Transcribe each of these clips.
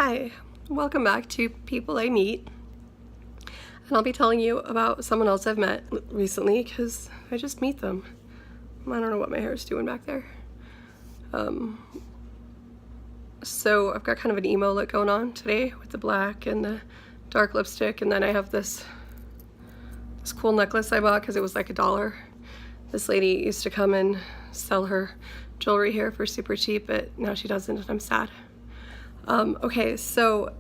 Hi, welcome back to People I Meet. And I'll be telling you about someone else I've met recently because I just meet them. I don't know what my hair is doing back there. So I've got kind of an emo look going on today with the black and the dark lipstick, and then I have this cool necklace I bought because it was like $1. This lady used to come and sell her jewelry here for super cheap, but now she doesn't, and I'm sad. Okay, so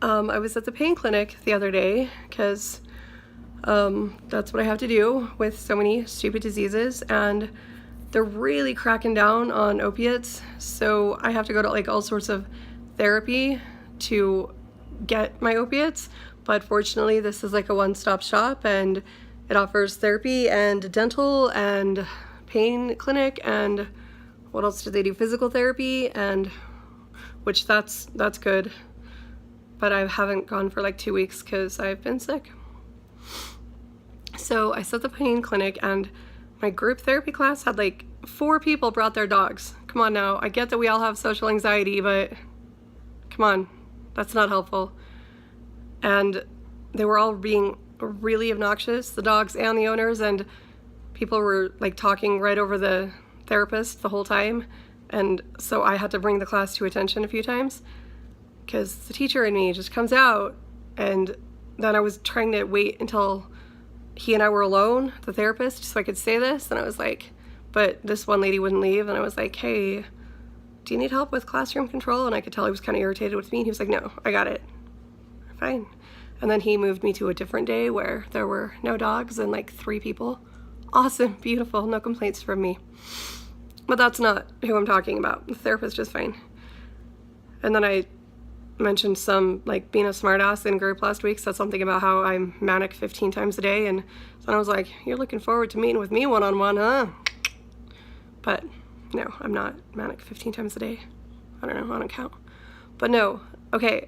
I was at the pain clinic the other day because that's what I have to do with so many stupid diseases, and they're really cracking down on opiates, so I have to go to like all sorts of therapy to get my opiates. But fortunately this is like a one-stop shop, and it offers therapy and dental and pain clinic, and what else do they do? Physical therapy, and which that's good, but I haven't gone for like 2 weeks because I've been sick. So I was at the pain clinic, and my group therapy class had like 4 people brought their dogs. Come on now, I get that we all have social anxiety, but come on, that's not helpful. And they were all being really obnoxious, the dogs and the owners, and people were like talking right over the therapist the whole time. And so I had to bring the class to attention a few times because the teacher in me just comes out. And then I was trying to wait until he and I were alone, the therapist, so I could say this. And I was like, but this one lady wouldn't leave. And I was like, hey, do you need help with classroom control? And I could tell he was kind of irritated with me. And he was like, no, I got it. Fine. And then he moved me to a different day where there were no dogs and like 3 people. Awesome, beautiful, no complaints from me. But that's not who I'm talking about. The therapist is fine. And then I mentioned some, like, being a smartass in group last week, said something about how I'm manic 15 times a day, and so I was like, you're looking forward to meeting with me one-on-one, huh? But no, I'm not manic 15 times a day. I don't know, I don't count. But no, okay,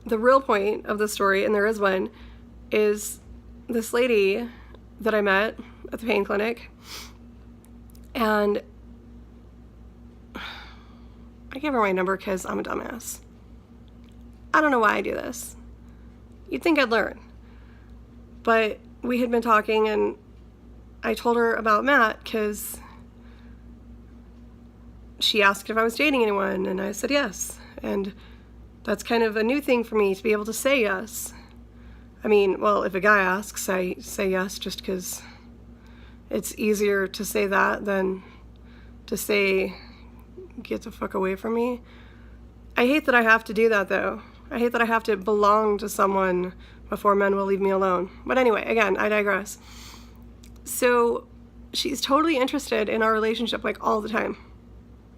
the real point of the story, and there is one, is this lady that I met at the pain clinic, and I gave her my number because I'm a dumbass. I don't know why I do this. You'd think I'd learn. But we had been talking, and I told her about Matt because she asked if I was dating anyone, and I said yes. And that's kind of a new thing for me, to be able to say yes. I mean, well, if a guy asks, I say yes just because it's easier to say that than to say, get the fuck away from me. I hate that I have to do that, though. I hate that I have to belong to someone before men will leave me alone. But anyway, again, I digress. So she's totally interested in our relationship, like, all the time.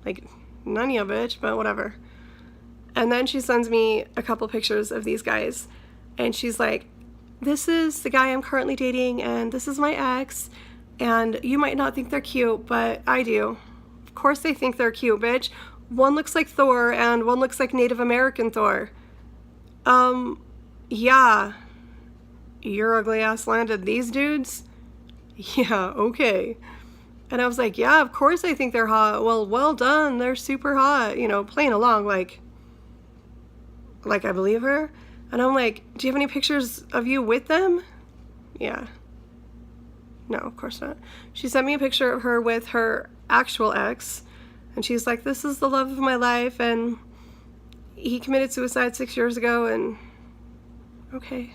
Like, none of you, bitch, but whatever. And then she sends me a couple pictures of these guys, and she's like, this is the guy I'm currently dating, and this is my ex, and you might not think they're cute, but I do. Of course they think they're cute, bitch. One looks like Thor, and one looks like Native American Thor. Yeah. Your ugly ass landed these dudes? Yeah, okay. And I was like, yeah, of course I think they're hot. Well done, they're super hot. You know, playing along like I believe her. And I'm like, do you have any pictures of you with them? Yeah. No, of course not. She sent me a picture of her with her actual ex, and she's like, this is the love of my life, and he committed suicide 6 years ago. And okay,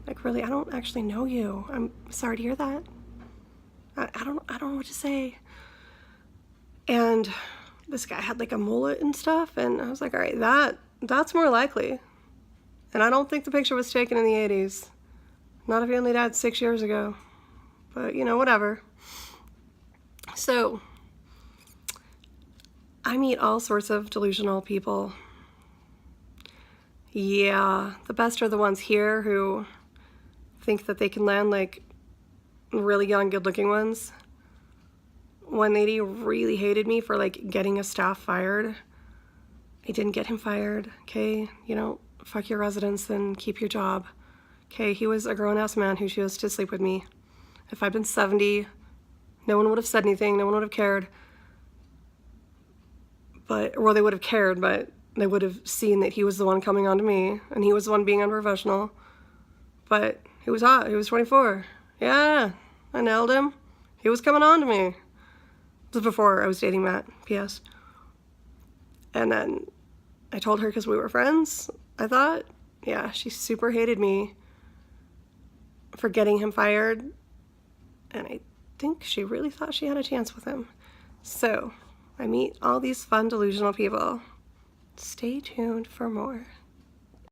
like, really, I don't actually know you. I'm sorry to hear that. I don't know what to say. And this guy had like a mullet and stuff, and I was like, all right, that's more likely. And I don't think the picture was taken in the 80s. Not if he only died 6 years ago. But, you know, whatever. So I meet all sorts of delusional people. Yeah, the best are the ones here who think that they can land like really young, good-looking ones. One lady really hated me for like getting a staff fired. I didn't get him fired, okay? You know, fuck your residents and keep your job. Okay, he was a grown-ass man who chose to sleep with me. If I'd been 70, no one would have said anything, no one would have cared. But, well, they would have cared, but they would have seen that he was the one coming on to me, and he was the one being unprofessional. But he was hot. He was 24. Yeah, I nailed him. He was coming on to me. This was before I was dating Matt, P.S. And then I told her because we were friends, I thought. Yeah, she super hated me for getting him fired. And I think she really thought she had a chance with him. So I meet all these fun delusional people. Stay tuned for more.